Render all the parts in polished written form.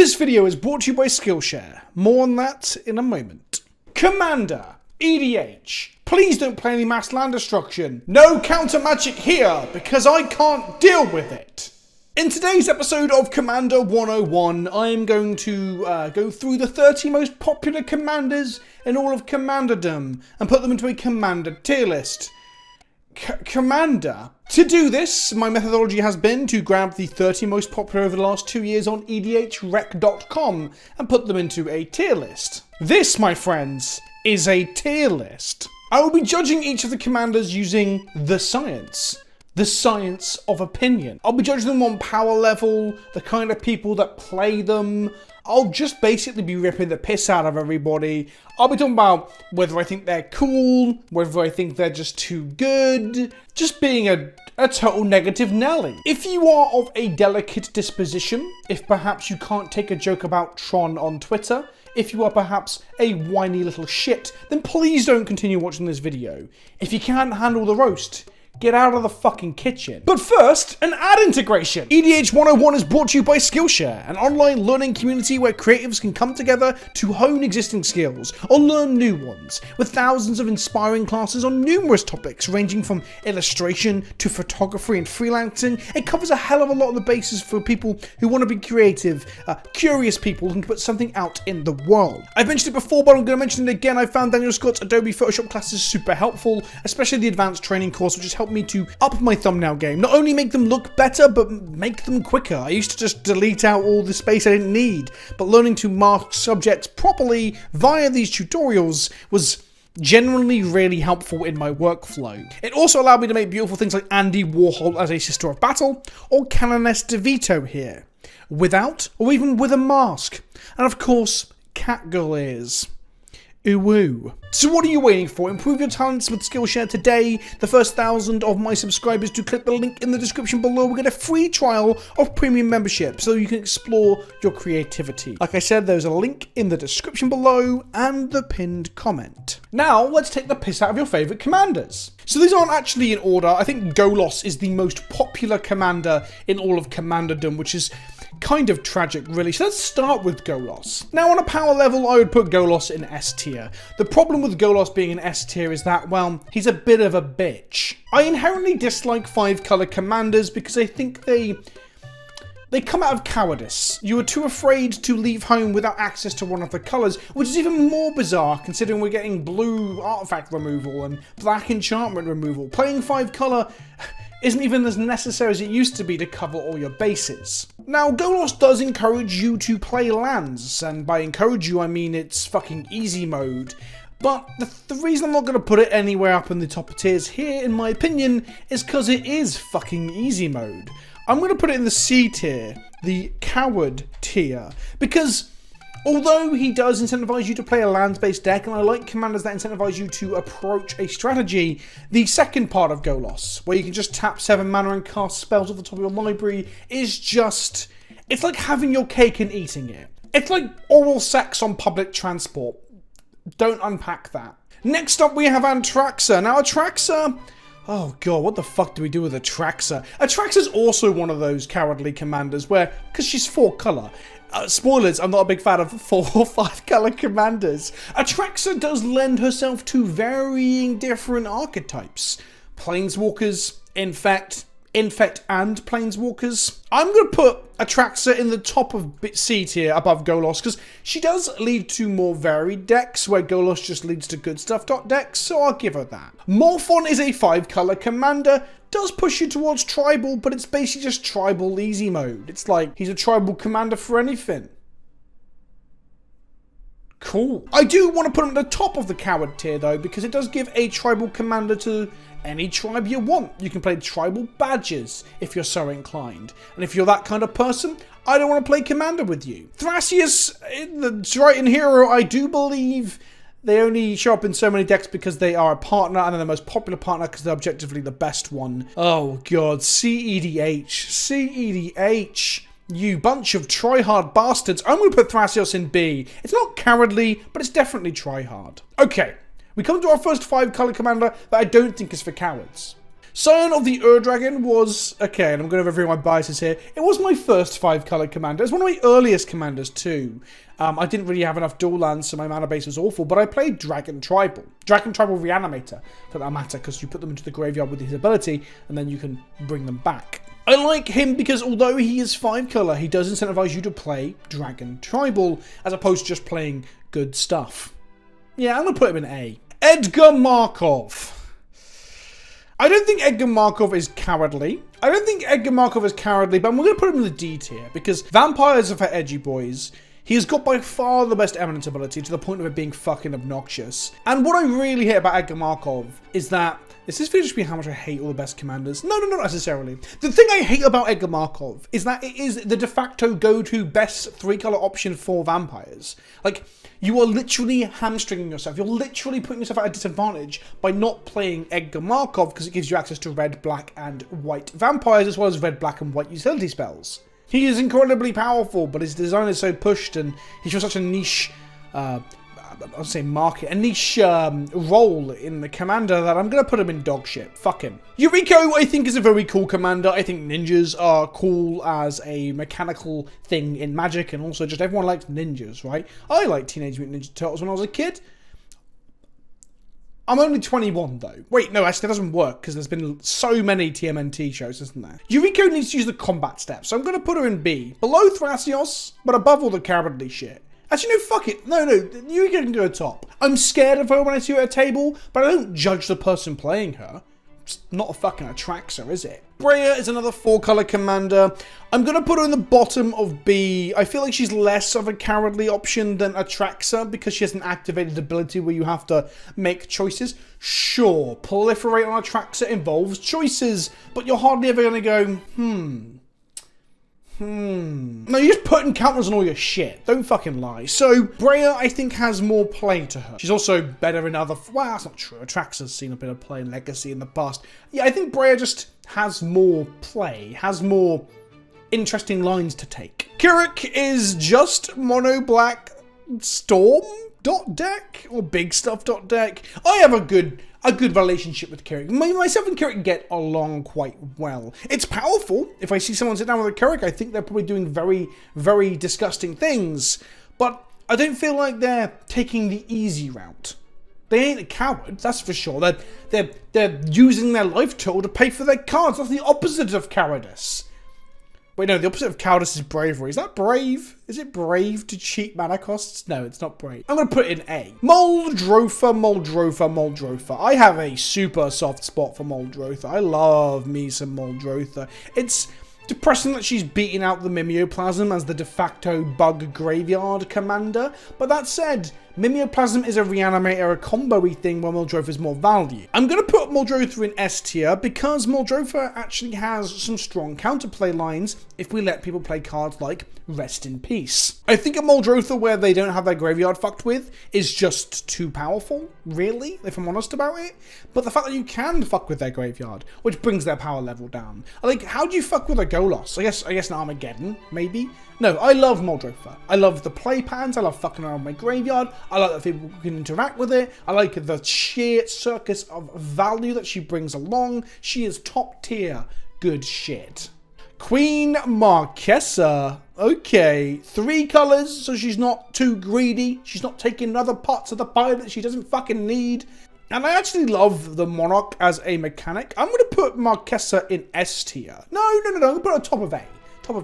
This video is brought to you by Skillshare. More on that in a moment. Commander, EDH. Please don't play any mass land destruction. No counter magic here, because I can't deal with it. In today's episode of Commander 101, I am going to go through the 30 most popular commanders in all of Commanderdom and put them into a commander tier list. Commander. To do this, my methodology has been to grab the 30 most popular over the last 2 years on edhrec.com and put them into a tier list. This, my friends, is a tier list. I will be judging each of the commanders using the science of opinion. I'll be judging them on power level, the kind of people that play them. I'll just basically be ripping the piss out of everybody. I'll be talking about whether I think they're cool, whether I think they're just too good, just being a total negative Nelly. If you are of a delicate disposition, if perhaps you can't take a joke about Tron on Twitter, if you are perhaps a whiny little shit, then please don't continue watching this video. If you can't handle the roast, get out of the fucking kitchen. But first, an ad integration. EDH 101 is brought to you by Skillshare, an online learning community where creatives can come together to hone existing skills or learn new ones, with thousands of inspiring classes on numerous topics ranging from illustration to photography and freelancing. It covers a hell of a lot of the bases for people who want to be creative, curious people who can put something out in the world. I've mentioned it before, but I'm going to mention it again. I found Daniel Scott's Adobe Photoshop classes super helpful, especially the advanced training course, which has helped me to up my thumbnail game. Not only make them look better, but make them quicker. I used to just delete out all the space I didn't need, but learning to mark subjects properly via these tutorials was genuinely really helpful in my workflow. It also allowed me to make beautiful things like Andy Warhol as a Sister of Battle, or Canoness DeVito here, without or even with a mask. And of course, Catgirl ears. Ooh. So what are you waiting for? Improve your talents with Skillshare today. The first 1,000 of my subscribers to click the link in the description below will get a free trial of premium membership so you can explore your creativity. Like I said, there's a link in the description below and the pinned comment. Now, let's take the piss out of your favourite commanders. So these aren't actually in order. I think Golos is the most popular commander in all of Commanderdom, which is kind of tragic, really. So let's start with Golos. Now, on a power level, I would put Golos in S tier. The problem with Golos being in S tier is that, well, he's a bit of a bitch. I inherently dislike 5-color commanders because I think they come out of cowardice. You are too afraid to leave home without access to one of the colours, which is even more bizarre considering we're getting blue artifact removal and black enchantment removal. Playing 5-color isn't even as necessary as it used to be to cover all your bases. Now, Golos does encourage you to play lands, and by encourage you I mean it's fucking easy mode. But the reason I'm not going to put it anywhere up in the top tiers here, in my opinion, is because it is fucking easy mode. I'm going to put it in the C tier, the coward tier, because although he does incentivize you to play a lands-based deck, and I like commanders that incentivize you to approach a strategy, the second part of Golos, where you can just tap 7 mana and cast spells off the top of your library, is just, it's like having your cake and eating it. It's like oral sex on public transport. Don't unpack that. Next up we have Antraxa. Now Antraxa, oh god, what the fuck do we do with Atraxa? Atraxa's also one of those cowardly commanders where, because she's 4-color, spoilers, I'm not a big fan of 4 or 5-color commanders. Atraxa does lend herself to varying different archetypes. Planeswalkers, Infect and Planeswalkers. I'm going to put Atraxa in the top of C tier above Golos because she does lead to more varied decks where Golos just leads to good stuff decks, so I'll give her that. Morphon is a 5-color commander, does push you towards tribal, but it's basically just tribal easy mode. It's like he's a tribal commander for anything. Cool. I do want to put him at the top of the coward tier though, because it does give a tribal commander to any tribe you want. You can play tribal badges if you're so inclined. And if you're that kind of person, I don't want to play commander with you. Thrasius, the Triton hero, I do believe they only show up in so many decks because they are a partner, and they're the most popular partner because they're objectively the best one. Oh god, CEDH. CEDH. You bunch of try-hard bastards. I'm going to put Thrasios in B. It's not cowardly, but it's definitely try-hard. Okay, we come to our first 5-color commander that I don't think is for cowards. Scion of the Ur-Dragon was, okay, and I'm going to review my biases here, it was my first 5-colour commander. It's one of my earliest commanders too. I didn't really have enough dual lands, so my mana base was awful, but I played Dragon Tribal. Dragon Tribal Reanimator, for that matter, because you put them into the graveyard with his ability, and then you can bring them back. I like him because although he is 5-colour, he does incentivize you to play Dragon Tribal, as opposed to just playing good stuff. Yeah, I'm going to put him in A. Edgar Markov. I don't think Edgar Markov is cowardly. But I'm going to put him in the D tier, because vampires are for edgy boys. He has got by far the best eminence ability, to the point of it being fucking obnoxious. And what I really hate about Edgar Markov is that, is this just be how much I hate all the best commanders? No, not necessarily. The thing I hate about Edgar Markov is that it is the de facto go-to best 3-colour option for vampires. Like, you are literally hamstringing yourself. You're literally putting yourself at a disadvantage by not playing Edgar Markov, because it gives you access to red, black, and white vampires, as well as red, black, and white utility spells. He is incredibly powerful, but his design is so pushed, and he's got such a niche, I'll say market, a niche role in the commander that I'm going to put him in dog shit. Fuck him. Yuriko, I think, is a very cool commander. I think ninjas are cool as a mechanical thing in Magic, and also just everyone likes ninjas, right? I liked Teenage Mutant Ninja Turtles when I was a kid. I'm only 21 though. Wait, no, actually that doesn't work because there's been so many TMNT shows, isn't there? Yuriko needs to use the combat steps, so I'm going to put her in B. Below Thrasios, but above all the cowardly shit. Actually, no, fuck it. No, Yuriko can go top. I'm scared of her when I see her at a table, but I don't judge the person playing her. It's not a fucking Atraxa, is it? Breya is another 4-colour commander. I'm going to put her in the bottom of B. I feel like she's less of a cowardly option than Atraxa because she has an activated ability where you have to make choices. Sure, proliferate on Atraxa involves choices, but you're hardly ever going to go, No, you're just putting counters on all your shit. Don't fucking lie. So, Breya, I think, has more play to her. She's also better in other... Well, that's not true. Atraxa's seen a bit of play in Legacy in the past. Yeah, I think Breya just has more play, has more interesting lines to take. Karrik is just mono-black Storm.deck or Big Stuff.deck. I have a good relationship with Karrik. Myself and Karrik get along quite well. It's powerful. If I see someone sit down with a Karrik, I think they're probably doing very, very disgusting things. But I don't feel like they're taking the easy route. They ain't a coward, that's for sure. They're using their life total to pay for their cards. That's the opposite of cowardice. Wait, no, the opposite of cowardice is bravery. Is that brave? Is it brave to cheat mana costs? No, it's not brave. I'm going to put it in A. Muldrotha. I have a super soft spot for Muldrotha. I love me some Muldrotha. It's depressing that she's beating out the Mimeoplasm as the de facto bug graveyard commander. But that said, Mimeoplasm is a reanimator, a combo-y thing where Muldrotha is more value. I'm going to put Muldrotha in S tier because Muldrotha actually has some strong counterplay lines if we let people play cards like Rest in Peace. I think a Muldrotha where they don't have their graveyard fucked with is just too powerful, really, if I'm honest about it. But the fact that you can fuck with their graveyard, which brings their power level down. Like, how do you fuck with a Golos? I guess an Armageddon, maybe? No, I love Muldrotha. I love the play patterns. I love fucking around my graveyard. I like that people can interact with it. I like the sheer circus of value that she brings along. She is top tier good shit. Queen Marquessa. Okay, 3 colours, so she's not too greedy. She's not taking other parts of the pie that she doesn't fucking need. And I actually love the Monarch as a mechanic. I'm going to put Marquessa in S tier. No, I'm going to put her top of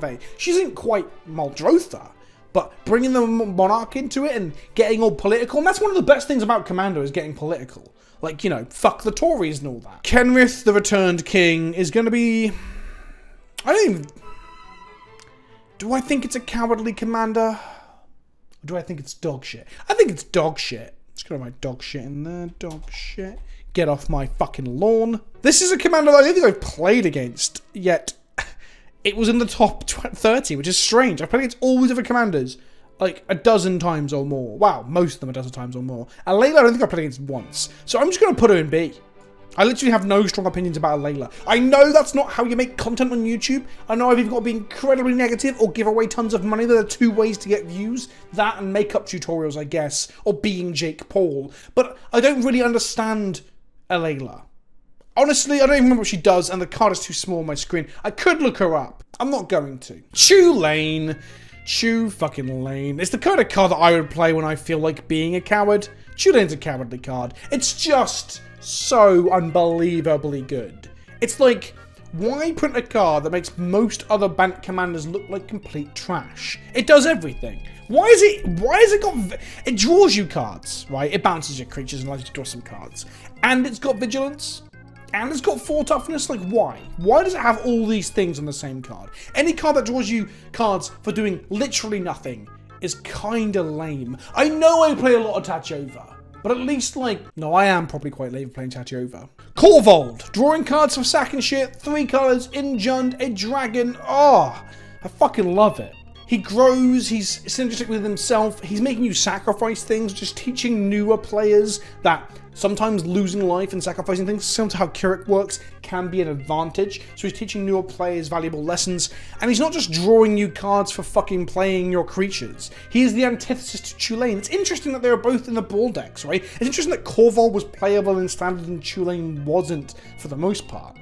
A. She isn't quite Muldrotha, but bringing the Monarch into it and getting all political, and that's one of the best things about Commander is getting political. Like, you know, fuck the Tories and all that. Kenrith, the Returned King, is going to be... Do I think it's a cowardly commander? Or do I think it's dog shit? I think it's dog shit. Let's go to my dog shit in there. Dog shit. Get off my fucking lawn. This is a commander that I don't think I've played against yet. It was in the top 30, which is strange. I've played against all these other commanders like a dozen times or more. Wow, most of them a dozen times or more. Layla, I don't think I've played against once. So I'm just going to put her in B. I literally have no strong opinions about Layla. I know that's not how you make content on YouTube. I know I've either got to be incredibly negative or give away tons of money. There are 2 ways to get views. That and makeup tutorials, I guess. Or being Jake Paul. But I don't really understand Layla. Honestly, I don't even remember what she does, and the card is too small on my screen. I could look her up. I'm not going to. Chulane. Chulane. It's the kind of card that I would play when I feel like being a coward. Chulane's a cowardly card. It's just so unbelievably good. It's like, why print a card that makes most other Bant commanders look like complete trash? It does everything. Why is it got... It draws you cards, right? It bounces your creatures and allows you to draw some cards. And it's got vigilance. And it's got 4 toughness. Like, why? Why does it have all these things on the same card? Any card that draws you cards for doing literally nothing is kinda lame. I know I play a lot of Tachova, but at least, like... No, I am probably quite lame playing Tachova. Korvold. Drawing cards for sack and shit. 3 colors, Injund, a dragon. Oh, I fucking love it. He grows, he's synergistic with himself, he's making you sacrifice things, just teaching newer players that sometimes losing life and sacrificing things, similar to how Karrik works, can be an advantage. So he's teaching newer players valuable lessons, and he's not just drawing you cards for fucking playing your creatures. He is the antithesis to Chulane. It's interesting that they were both in the ball decks, right? It's interesting that Korvold was playable in Standard and Chulane wasn't, for the most part.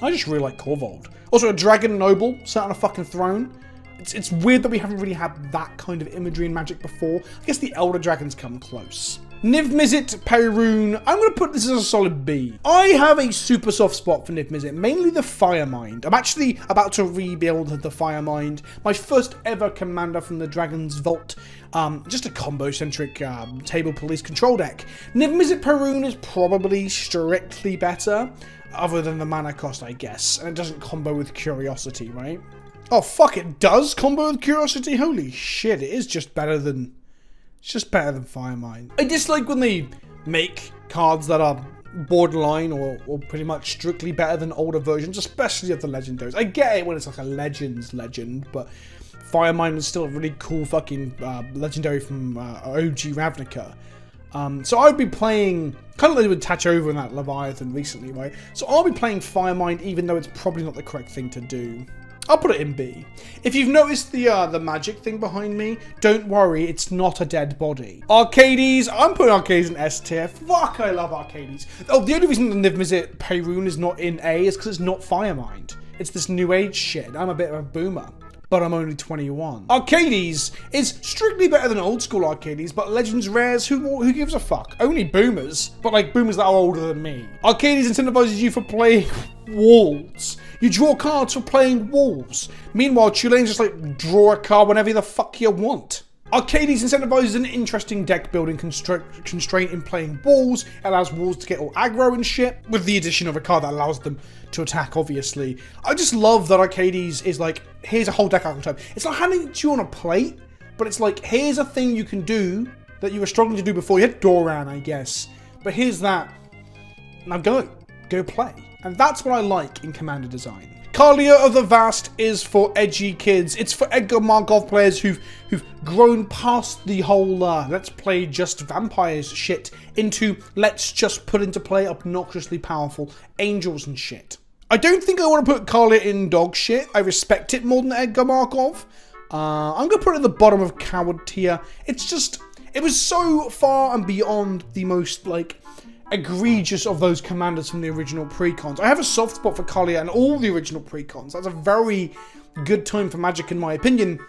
I just really like Korvold. Also, a Dragon Noble sat on a fucking throne. It's weird that we haven't really had that kind of imagery in Magic before. I guess the Elder Dragons come close. Niv-Mizzet, Perun. I'm going to put this as a solid B. I have a super soft spot for Niv-Mizzet, mainly the Firemind. I'm actually about to rebuild the Firemind. My first ever commander from the Dragon's Vault. Just a combo-centric table police control deck. Niv-Mizzet Perun is probably strictly better, other than the mana cost, I guess. And it doesn't combo with Curiosity, right? Oh, fuck, it does combo with Curiosity? Holy shit, it is just better than... It's just better than Firemind. I dislike when they make cards that are borderline or pretty much strictly better than older versions, especially of the Legendaries. I get it when it's like a Legends legend, but Firemind is still a really cool fucking Legendary from OG Ravnica. So I'd be playing, kind of like with Tachova and that Leviathan recently, right? So I'll be playing Firemind even though it's probably not the correct thing to do. I'll put it in B. If you've noticed the magic thing behind me, don't worry, it's not a dead body. Arcades, I'm putting Arcades in S tier. Fuck, I love Arcades. Oh, the only reason the Niv-Mizzet Perun is not in A is because it's not Firemind. It's this new age shit. I'm a bit of a boomer, but I'm only 21. Arcades is strictly better than old school Arcades, but Legends Rares, who gives a fuck? Only boomers, but like boomers that are older than me. Arcades incentivizes you for playing walls. You draw cards for playing walls. Meanwhile, Chulane's just like, draw a card whenever the fuck you want. Arcades incentivizes an interesting deck building constraint in playing walls. It allows walls to get all aggro and shit, with the addition of a card that allows them to attack, obviously. I just love that Arcades is like, here's a whole deck archetype. It's not handing it to you on a plate, but it's like, here's a thing you can do that you were struggling to do before. You had Doran, I guess. But here's that. Now go play. And that's what I like in Commander design. Kalia of the Vast is for edgy kids. It's for Edgar Markov players who've grown past the whole let's play just vampires shit into let's just put into play obnoxiously powerful angels and shit. I don't think I want to put Kalia in dog shit. I respect it more than Edgar Markov. I'm going to put it at the bottom of coward tier. It's just, it was so far and beyond the most like egregious of those commanders from the original precons. I have a soft spot for Kalia and all the original precons. That's a very good time for Magic in my opinion.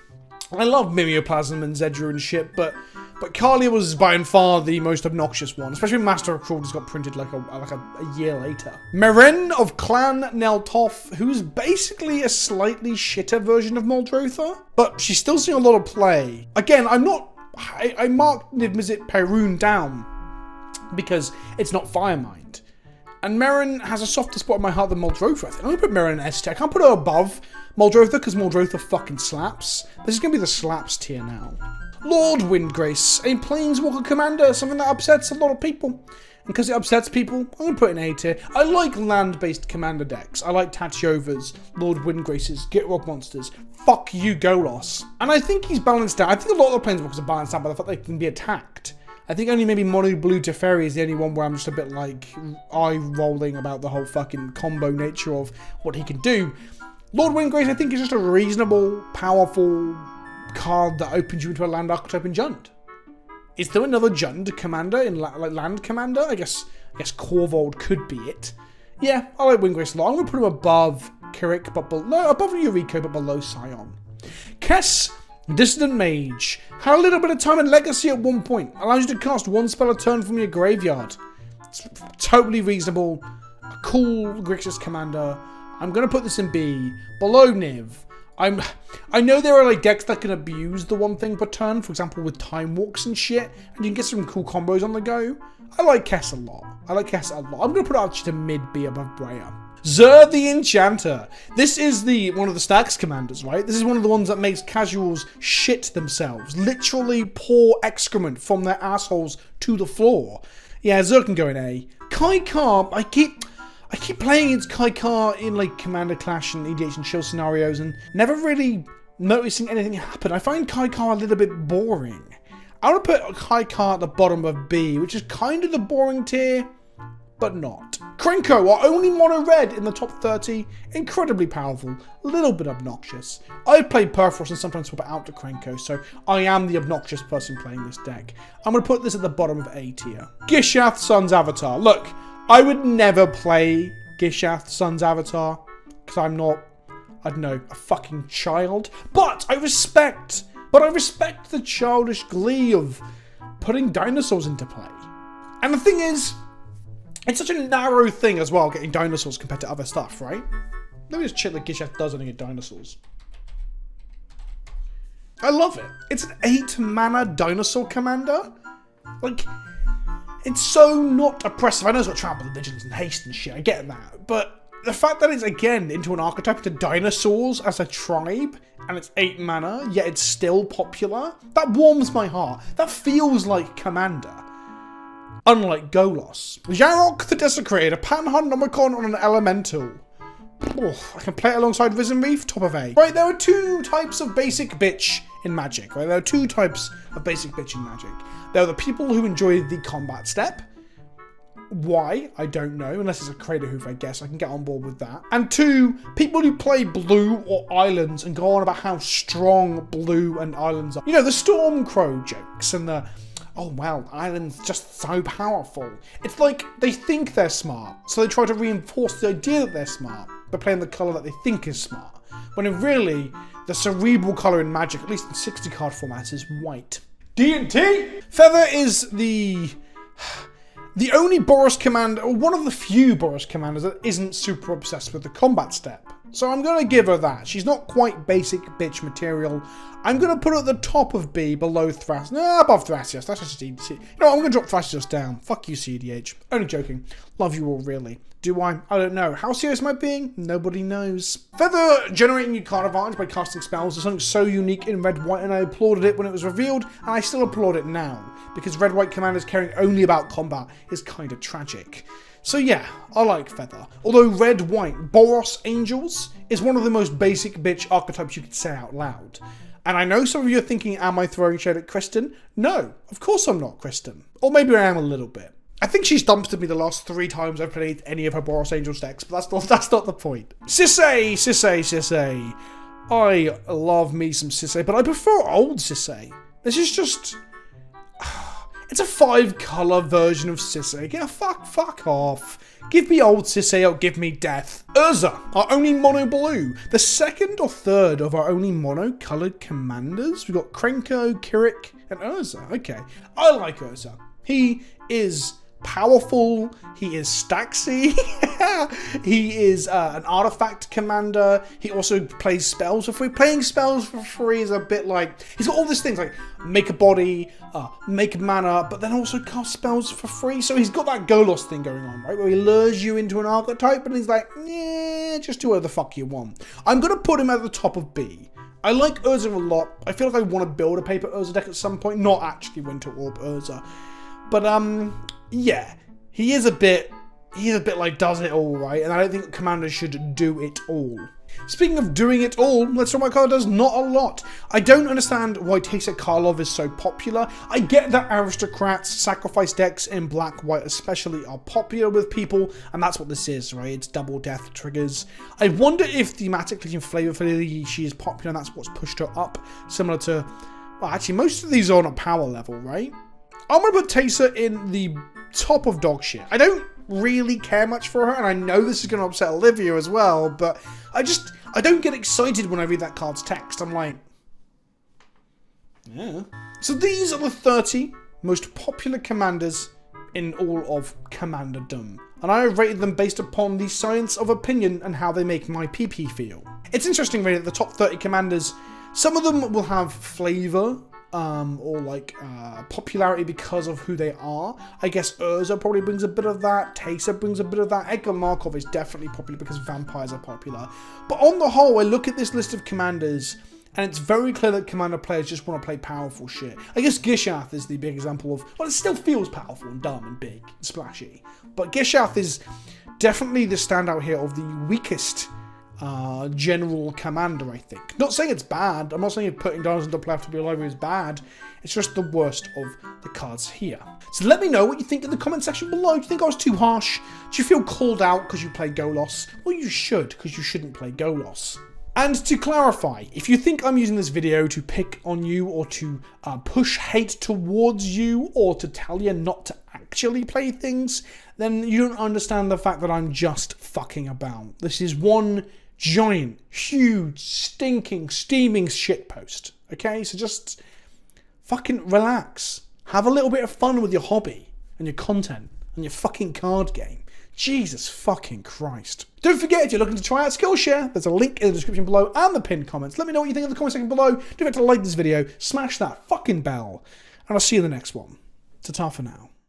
I love Mimeoplasm and Zedra and shit, but Kalia was by far the most obnoxious one, especially when Master of Cruelty got printed like a year later. Meren of Clan Neltoff, who's basically a slightly shitter version of Muldrotha, but she's still seeing a lot of play. Again, I marked Niv-Mizzet Perun down because it's not Firemind. And Meren has a softer spot in my heart than Muldrotha. I think I'm going to put Meren in S tier. I can't put her above Muldrotha because Muldrotha fucking slaps. This is going to be the slaps tier now. Lord Windgrace, a Planeswalker commander, something that upsets a lot of people. And because it upsets people, I'm going to put it in A tier. I like land-based commander decks. I like Tachiovas, Lord Windgraces, Gitrog monsters. Fuck you, Golos. And I think he's balanced out. I think a lot of the Planeswalkers are balanced out by the fact they can be attacked. I think only maybe Mono Blue Teferi is the only one where I'm just a bit like eye-rolling about the whole fucking combo nature of what he can do. Lord Windgrace, I think, is just a reasonable, powerful card that opens you into a land archetype in Jund. Is there another Jund commander in like land commander? I guess Korvold could be it. Yeah, I like Windgrace a lot. I'm going to put him above Karrik, but below, above Eureka, but below Scion. Kess, Dissident Mage. Had a little bit of time in Legacy at one point. Allows you to cast one spell a turn from your graveyard. It's totally reasonable. A cool Grixis commander. I'm going to put this in B. Below Niv. I know there are like decks that can abuse the one thing per turn, for example with Time Walks and shit, and you can get some cool combos on the go. I like Kess a lot. I'm going to put it actually to mid-B above Breya. Zer the Enchanter. This is one of the Stacks commanders, right? This is one of the ones that makes casuals shit themselves. Literally pour excrement from their assholes to the floor. Yeah, Zer can go in A. Kaikar, I keep playing against Kaikar in like Commander Clash and EDH and chill scenarios and never really noticing anything happen. I find Kaikar a little bit boring. I want to put Kaikar at the bottom of B, which is kind of the boring tier, but not. Krenko, our only mono red in the top 30, incredibly powerful, a little bit obnoxious. I've played Perforos and sometimes swap it out to Krenko, so I am the obnoxious person playing this deck. I'm going to put this at the bottom of A tier. Gishath, Sun's Avatar. Look, I would never play Gishath, Sun's Avatar, because I'm not, I don't know, a fucking child. But I respect the childish glee of putting dinosaurs into play. And the thing is, it's such a narrow thing as well, getting dinosaurs compared to other stuff, right? Let me just check that Gishath does anything with dinosaurs. I love it. It's an 8 mana dinosaur commander. Like, it's so not oppressive. I know it's got trample and vigilance and haste and shit, I get that. But the fact that it's, again, into an archetype to dinosaurs as a tribe, and it's 8 mana, yet it's still popular, that warms my heart. That feels like Commander. Unlike Golos. Yarok the Desecrated, a Panharmonicon on an Elemental. Oh, I can play it alongside Risen Reef, top of A. Right, there are 2 types of basic bitch in Magic, right? There are 2 types of basic bitch in Magic. There are the people who enjoy the combat step. Why? I don't know, unless it's a Crater Hoof, I guess. I can get on board with that. And 2, people who play blue or islands and go on about how strong blue and islands are. You know, the Stormcrow jokes and the, oh well, islands just so powerful. It's like they think they're smart, so they try to reinforce the idea that they're smart by playing the colour that they think is smart. When in really, the cerebral colour in Magic, at least in 60 card formats, is white. D&T! Feather is the only Boros commander, or one of the few Boros commanders that isn't super obsessed with the combat step. So I'm going to give her that. She's not quite basic bitch material. I'm going to put her at the top of B, below Thrash. No, above Thrasios. That's just EDH. You know what, I'm going to drop Thrasios down. Fuck you, CDH. Only joking. Love you all, really. Do I? I don't know. How serious am I being? Nobody knows. Feather generating new card advantage by casting spells is something so unique in Red White, and I applauded it when it was revealed, and I still applaud it now, because Red White commanders caring only about combat is kind of tragic. So yeah, I like Feather. Although Red White Boros Angels is one of the most basic bitch archetypes you could say out loud. And I know some of you are thinking, am I throwing shade at Kristen? No, of course I'm not, Kristen. Or maybe I am a little bit. I think she's dumpstered me the last 3 times I've played any of her Boros Angels decks, but that's not the point. Sisay, Sisay, Sisay. I love me some Sisay, but I prefer old Sisay. This is just... It's a 5-colour version of Sisay. Yeah, fuck off. Give me old Sisay or give me death. Urza, our only mono blue. The 2nd or 3rd of our only mono-coloured commanders. We've got Krenko, Karrik, and Urza. Okay, I like Urza. He is powerful, he is stacksy, he is an artifact commander, he also plays spells for free. Playing spells for free is a bit like, he's got all these things like make a body, make mana, but then also cast spells for free. So he's got that Golos thing going on, right, where he lures you into an archetype and he's like, yeah, just do whatever the fuck you want. I'm going to put him at the top of B. I like Urza a lot. I feel like I want to build a paper Urza deck at some point, not actually Winter Orb Urza. But, yeah, he is a bit like does it all, right? And I don't think commanders should do it all. Speaking of doing it all, let's talk about card does not a lot. I don't understand why Tasigur Karlov is so popular. I get that aristocrats, sacrifice decks in black-white especially, are popular with people, and that's what this is, right? It's double death triggers. I wonder if thematically and flavorfully she is popular and that's what's pushed her up, similar to, well, actually most of these are on a power level, right? I'm going to put Tasigur in the top of dog shit. I don't really care much for her, and I know this is going to upset Olivia as well, but I don't get excited when I read that card's text. I'm like, yeah. So these are the 30 most popular commanders in all of Commanderdom, and I have rated them based upon the science of opinion and how they make my PP feel. It's interesting really that the top 30 commanders, some of them will have flavour, or like popularity because of who they are. I guess Urza probably brings a bit of that, Tasigur brings a bit of that, Edgar Markov is definitely popular because vampires are popular. But on the whole, I look at this list of commanders, and it's very clear that commander players just want to play powerful shit. I guess Gishath is the big example of, well, it still feels powerful and dumb and big and splashy. But Gishath is definitely the standout here of the weakest general commander, I think. Not saying it's bad. I'm not saying putting diamonds into play after your library is bad. It's just the worst of the cards here. So let me know what you think in the comment section below. Do you think I was too harsh? Do you feel called out because you play Golos? Well, you should, because you shouldn't play Golos. And to clarify, if you think I'm using this video to pick on you or to push hate towards you or to tell you not to actually play things, then you don't understand the fact that I'm just fucking about. This is one giant, huge, stinking, steaming shitpost. Okay, so just fucking relax. Have a little bit of fun with your hobby and your content and your fucking card game. Jesus fucking Christ. Don't forget, if you're looking to try out Skillshare, there's a link in the description below and the pinned comments. Let me know what you think in the comment section below. Don't forget to like this video, smash that fucking bell, and I'll see you in the next one. Ta-ta for now.